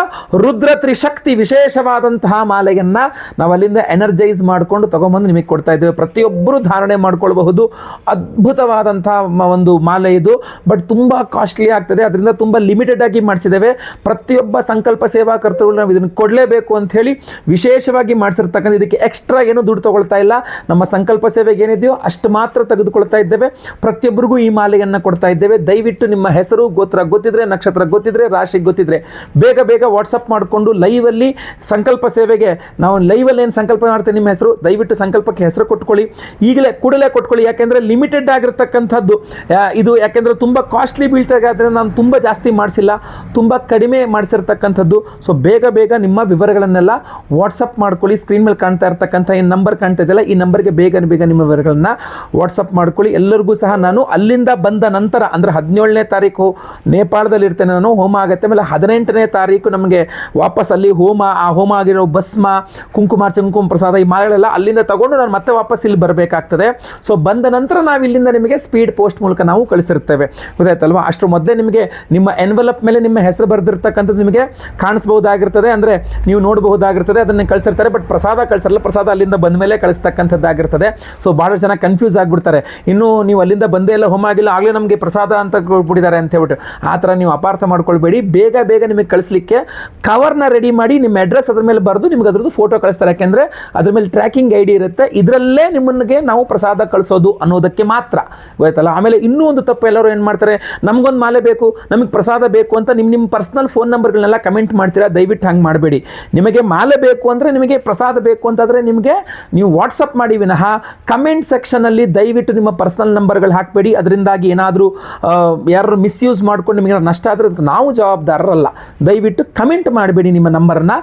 ರುದ್ರ ತ್ರಿಶಕ್ತಿ ವಿಶೇಷವಾದಂತಹ ಮಾಲೆಯನ್ನ ನಾವು ಅಲ್ಲಿಂದ ಎನರ್ಜೈಸ್ ಮಾಡಿಕೊಂಡು ತಗೊಂಬಂದು ನಿಮಗೆ ಕೊಡ್ತಾ ಇದ್ದೇವೆ. ಪ್ರತಿಯೊಬ್ಬರು ಧಾರಣೆ ಮಾಡ್ಕೊಳ್ಬಹುದು. ಅದ್ಭುತವಾದಂತಹ ಒಂದು ಮಾಲೆ ಇದು. ಬಟ್ ತುಂಬ ಕಾಸ್ಟ್ಲಿ ಆಗ್ತದೆ. ಅದರಿಂದ ತುಂಬ ಲಿಮಿಟೆಡ್ ಆಗಿ ಮಾಡಿಸಿದ್ದೇವೆ. ಪ್ರತಿಯೊಬ್ಬ ಸಂಕಲ್ಪ ಸೇವಾ ಕರ್ತೃಗಳು ನಾವು ಇದನ್ನು ಕೊಡಲೇಬೇಕು ಅಂತ ಹೇಳಿ ವಿಶೇಷವಾಗಿ ಮಾಡಿಸಿರ್ತಕ್ಕಂಥ, ಇದಕ್ಕೆ ಎಕ್ಸ್ಟ್ರಾ ಏನು ದುಡ್ಡು ತಗೊಳ್ತಾ ಇಲ್ಲ. ನಮ್ಮ ಸಂಕಲ್ಪ ಸೇವೆಗೆ ಏನಿದೆಯೋ ಅಷ್ಟು ಮಾತ್ರ ತೆಗೆದುಕೊಳ್ತಾ ಇದ್ದೇವೆ. ಪ್ರತಿಯೊಬ್ಬರಿಗೂ ಈ ಮಾಲೆಯನ್ನು ಕೊಡ್ತಾ ಇದ್ದೇವೆ. ದಯವಿಟ್ಟು ನಿಮ್ಮ ಹೆಸರು, ಗೋತ್ರ ಗೊತ್ತಿದ್ರೆ, ನಕ್ಷತ್ರ ಗೊತ್ತಿದ್ರೆ, ರಾಶಿ ಗೊತ್ತಿದ್ರೆ ಬೇಗ ಬೇಗ ವಾಟ್ಸಪ್ ಮಾಡಿಕೊಂಡು ಲೈವಲ್ಲಿ ಸಂಕಲ್ಪ ಸೇವೆಗೆ ನಾವು ಲೈವಲ್ಲಿ ಏನು ಸಂಕಲ್ಪ ಮಾಡ್ತೇವೆ, ನಿಮ್ಮ ಹೆಸರು ದಯವಿಟ್ಟು ಸಂಕಲ್ಪಕ್ಕೆ ಹೆಸರು ಕೊಟ್ಕೊಳ್ಳಿ. ಈಗಲೇ ಕೂಡಲೇ ಕೊಟ್ಕೊಳ್ಳಿ. ಯಾಕೆಂದರೆ ಲಿಮಿಟೆಡ್ ಆಗಿರ್ತಕ್ಕಂಥದ್ದು ಇದು. ಯಾಕೆಂದರೆ ತುಂಬ ಕಾಸ್ಟ್ಲಿ ಬೀಳ್ತಾರೆ. ಆದರೆ ನಾನು ತುಂಬ ಜಾಸ್ತಿ ಮಾಡಿಸಿಲ್ಲ, ತುಂಬ ಕಡಿಮೆ ಮಾಡಿಸಿರ್ತಕ್ಕಂಥದ್ದು. ಸೊ ಬೇಗ ಬೇಗ ನಿಮ್ಮ ವಿವರಗಳನ್ನೆಲ್ಲ ವಾಟ್ಸಪ್ ಮಾಡ್ಕೊಳ್ಳಿ. ಸ್ಕ್ರೀನ್ ಮೇಲೆ ಕಾಣ್ತಾ ಇರ್ತಕ್ಕಂಥ ಈ ನಂಬರ್ ಕಾಣ್ತಾ ಇದೆಯಲ್ಲ, ಈ ನಂಬರ್ಗೆ ಬೇಗ ನಿಮ್ಮ ವಿವರಗಳನ್ನ ವಾಟ್ಸಪ್ ಮಾಡ್ಕೊಳ್ಳಿ. ಎಲ್ಲರಿಗೂ ಸಹ ನಾನು ಅಲ್ಲಿಂದ ಬಂದ ನಂತರ ಅಂದರೆ 17ನೇ ತಾರೀಕು ನೇಪಾಳದಲ್ಲಿ ಇರ್ತೇನೆ ನಾನು. ಹೋಮ ಆಗುತ್ತೆ. ಆಮೇಲೆ 18ನೇ ತಾರೀಕು ನಮಗೆ ವಾಪಸ್ ಅಲ್ಲಿ ಆ ಹೋಮ ಆಗಿರೋ ಭಸ್ಮ, ಕುಂಕುಮಾರ್ಚನೆ, ಕುಂಕುಮ ಪ್ರಸಾದ ಈ ಮಾಲೆಗಳೆಲ್ಲ ಅಲ್ಲಿಂದ ತಗೊಂಡು ನಾನು ಮತ್ತೆ ವಾಪಸ್ ಇಲ್ಲಿ ಬರಬೇಕಾಗ್ತದೆ. ಸೊ ಬಂದ ನಂತರ ನಾವು ಇಲ್ಲಿಂದ ನಿಮಗೆ ಸ್ಪೀಡ್ ಪೋಸ್ಟ್ ಮೂಲಕ ನಾವು ಕಳಿಸಿರ್ತೇವೆ. ಗೊತ್ತಾಯ್ತಲ್ವಾ? ಅಷ್ಟರ ಮೊದಲೇ ನಿಮಗೆ ನಿಮ್ಮ ಎನ್ವಲಪ್ ಮೇಲೆ ನಿಮ್ಮ ಹೆಸರು ಬರೆದಿರ್ತಕ್ಕಂಥದ್ದು ನಿಮಗೆ ಕಾಣಿಸಬಹುದಾಗಿರ್ತದೆ, ಅಂದರೆ ನೀವು ನೋಡಬಹುದಾಗಿರ್ತದೆ. ಅದನ್ನು ಕಳಿಸಿರ್ತಾರೆ. ಬಟ್ ಪ್ರಸಾದ ಕಳಿಸಲ್ಲ. ಪ್ರಸಾದ ಅಲ್ಲಿಂದ ಬಂದ ಮೇಲೆ ಕಳಿಸ್ತಕ್ಕಂಥದ್ದಾಗಿರ್ತದೆ. ಸೊ ಭಾಳಷ್ಟು ಜನ ಕನ್ಫ್ಯೂಸ್ ಆಗಿಬಿಡ್ತಾರೆ. ಇನ್ನೂ ನೀವು ಅಲ್ಲಿಂದ ಬಂದೇ ಇಲ್ಲ, ಹೋಮ ಆಗಿಲ್ಲ, ಆಗಲೇ ನಮಗೆ ಪ್ರಸಾದ ಅಂತ ಕೊಟ್ಬಿಟ್ಟಿದ್ದಾರೆ ಅಂತ ಹೇಳ್ಬಿಟ್ಟು. ಆ ಥರ ನೀವು ಅಪಾರ್ಥ ಮಾಡ್ಕೊಳ್ಬೇಡಿ. ಬೇಗ ಬೇಗ ನಿಮಗೆ ಕಳಿಸ್ಲಿಕ್ಕೆ ಕವರ್ನ ರೆಡಿ ಮಾಡಿ ನಿಮ್ಮ ಅಡ್ರೆಸ್ ಅದ್ರ ಮೇಲೆ ಬರೆದು ನಿಮ್ಗೆ ಅದ್ರದ್ದು ಫೋಟೋ ಕಳಿಸ್ತಾರೆ. ಯಾಕೆಂದರೆ ಅದ್ರ ಮೇಲೆ ಟ್ರ್ಯಾಕಿಂಗ್ ಐಡಿ ಇರುತ್ತೆ. ಇದರಲ್ಲೇ ನಿಮ್ಮನಿಗೆ ನಾವು ಪ್ರಸಾದ ಕಳಿಸೋದು ಅನ್ನೋದಕ್ಕೆ ಮಾತ್ರ. ಗೊತ್ತಾಯ್ತಲ್ಲ? ಆಮೇಲೆ ಇನ್ನೂ ಒಂದು ತಪ್ಪು ಎಲ್ಲರೂ ಏನು ಮಾಡ್ತಾರೆ, ನಮಗೊಂದು ಮಾಲೆ ಬೇಕು, ನಮಗೆ ಪ್ರಸಾದ ಬೇಕು ಅಂತ ನಿಮ್ಮ ಪರ್ಸ್ನಲ್ ಫೋನ್ ನಂಬರ್ಗಳನ್ನೆಲ್ಲ ಕಮೆಂಟ್ ಮಾಡ್ತೀರಾ. ದಯವಿಟ್ಟು ಹಂಗೆ ಮಾಡಬೇಡಿ. ನಿಮಗೆ ಮಾಲೆ ಬೇಕು ಅಂದರೆ, ನಿಮಗೆ ಪ್ರಸಾದ ಬೇಕು ಅಂತಾದರೆ ನಿಮಗೆ ನೀವು ವಾಟ್ಸಪ್ ಮಾಡಿ ವಿನಃ ಕಮೆಂಟ್ ಸೆಕ್ಷನಲ್ಲಿ ದಯವಿಟ್ಟು ನಿಮ್ಮ ಪರ್ಸನಲ್ ನಂಬರ್ಗಳು ಹಾಕಬೇಡಿ. ಅದರಿಂದಾಗಿ ಏನಾದರೂ ಯಾರು ಮಿಸ್ಯೂಸ್ ಮಾಡ್ಕೊಂಡು ನಿಮಗೆ ನಷ್ಟ ಆದರೆ ಅದಕ್ಕೆ ನಾವು ಜವಾಬ್ದಾರರಲ್ಲ. ದಯವಿಟ್ಟು ಕಮೆಂಟ್ ಮಾಡಬೇಡಿ. ನಿಮ್ಮ ನಂಬರನ್ನು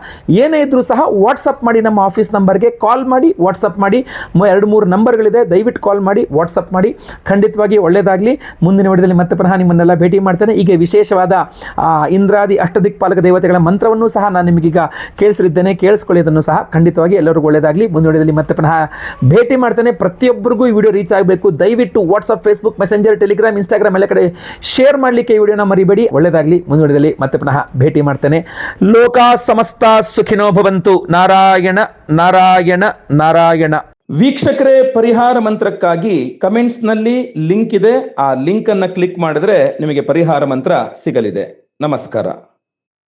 ಏನೇ ಇದ್ರೂ ಸಹ ವಾಟ್ಸಪ್ ಮಾಡಿ. ನಮ್ಮ ಆಫೀಸ್ ನಂಬರ್ಗೆ ಕಾಲ್ ಮಾಡಿ, ವಾಟ್ಸಪ್ ಮಾಡಿ. 2-3 ನಂಬರ್ಗಳಿದೆ. ದಯವಿಟ್ಟು ಕಾಲ್ ಮಾಡಿ, ವಾಟ್ಸಪ್ ಮಾಡಿ. ಖಂಡಿತವಾಗಿ ಒಳ್ಳೆಯದಾಗಲಿ. ಮುಂದಿನ ವಿಡಿಯೋದಲ್ಲಿ ಮತ್ತೆ ಪುನಃ ನಿಮ್ಮನ್ನೆಲ್ಲ ಭೇಟಿ ಮಾಡ್ತೇನೆ. ಈಗ ವಿಶೇಷವಾದ ಇಂದ್ರಾದಿ ಅಷ್ಟದಿಕ್ಪಾಲಕ ದೇವತೆಗಳ ಮಂತ್ರವನ್ನು ಸಹ ನಾನು ನಿಮಗೀಗ ಕೇಳಿಸಲಿದ್ದೇನೆ. ಕೇಳಿಸ್ಕೊಳ್ಳಿ. ಅದನ್ನು ಸಹ ಖಂಡಿತವಾಗಿ ಎಲ್ಲರಿಗೂ ಒಳ್ಳೆಯದಾಗಲಿ. ಮುಂದಿನ ವಿಡಿಯೋದಲ್ಲಿ ಮತ್ತೆ ಪುನಃ ಭೇಟಿ ಮಾಡ್ತೇನೆ. ಪ್ರತಿಯೊಬ್ಬರಿಗೂ ಈ ವಿಡಿಯೋ ರೀಚ್ ಆಗಬೇಕು. ದಯವಿಟ್ಟು WhatsApp, Facebook, messenger, Telegram, Instagram ಎಲ್ಲ ಕಡೆ ಶೇರ್ ಮಾಡಲಿಕ್ಕೆ ಈ ವಿಡಿಯೋನ ಮರಿಬೇಡಿ. ಒಳ್ಳೆಯದಾಗಲಿ. ಮುಂದಿನ ವಿಡಿಯೋದಲ್ಲಿ ಮತ್ತೆ ಪುನಃ ಭೇಟಿ ಮಾಡ್ತೇನೆ. ಲೋಕ ಸಮಸ್ತ ಸುಖಿನೋ ಭವಂತು. ನಾರಾಯಣ ನಾರಾಯಣ ನಾರಾಯಣ. ವೀಕ್ಷಕರೇ, ಪರಿಹಾರ ಮಂತ್ರಕ್ಕಾಗಿ ಕಮೆಂಟ್ಸ್ನಲ್ಲಿ ಲಿಂಕ್ ಇದೆ. ಆ ಲಿಂಕ್ ಅನ್ನು ಕ್ಲಿಕ್ ಮಾಡಿದ್ರೆ ನಿಮಗೆ ಪರಿಹಾರ ಮಂತ್ರ ಸಿಗಲಿದೆ. ನಮಸ್ಕಾರ.